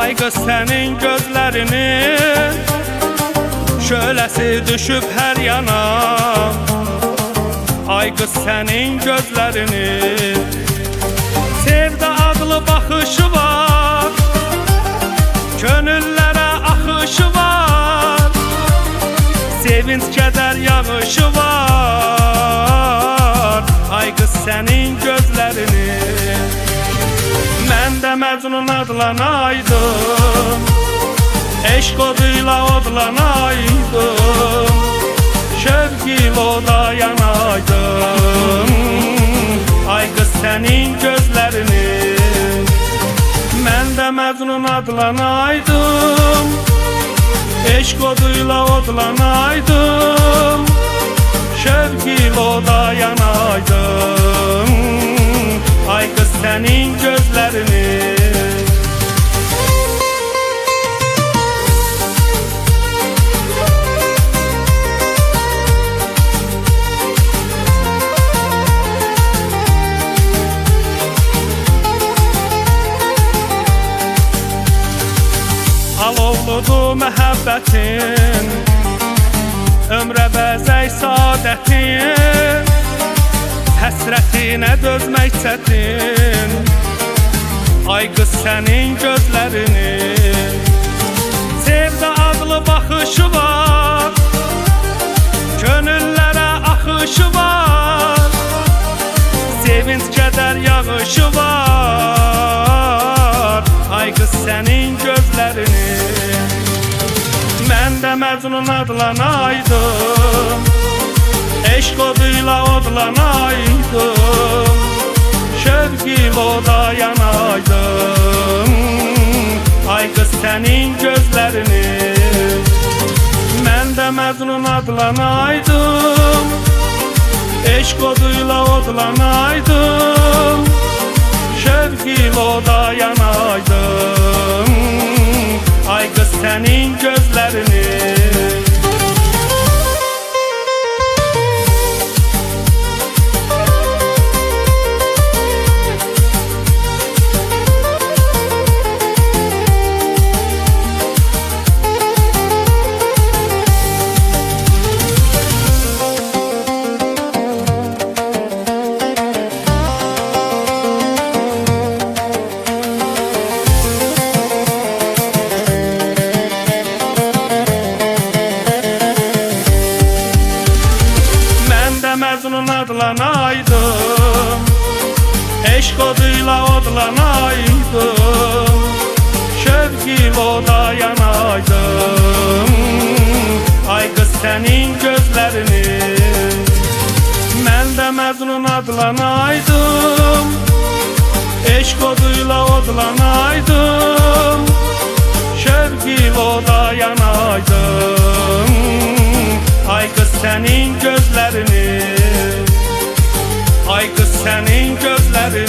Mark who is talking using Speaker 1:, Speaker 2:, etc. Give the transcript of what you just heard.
Speaker 1: Ay qız sənin gözlərinin şöləsi düşüb hər yana. Ay qız sənin gözlərinin sevdə adlı baxışı var, könüllərə axışı var, sevinç kədər yağışı var. Ay qız sənin gözlərinin mən də Məcnun adlanaydım, eşq oduyla odlanaydım, şövq ilə oda yanaydım. Ay qız sənin gözlərinin mən də Məcnun adlanaydım, eşq oduyla odlanaydım, şövq ilə oda yanaydım. Ay qız sənin gözlərinin alovludur məhəbbətin, ömrə bəzək saadətin, həsrətinə dözmək çətin. Ay qız sənin gözlərinin sevdə adlı baxışı var, könüllərə axışı var, sevinç kədər yağışı var. Ay qız sənin gözlərinin mən də Məcnun adlanaydım, eşq oduyla odlanaydım, şövq ilə oda yanaydım. Ay qız sənin gözlərinin mən də Məcnun adlanaydım, eşq oduyla odlanaydım, şövq ilə oda yanaydım. Ay qız sənin gözlərinin Məcnun adlanaydım, eşq oduyla odlanaydım, şövq ilə oda yanaydım. Ay qız sənin gözlərinin mən də Məcnun adlanaydım, eşq oduyla odlanaydım, şövq ilə oda yanaydım. Ay qız sənin gözlərinin, ay qız sənin gözlərinin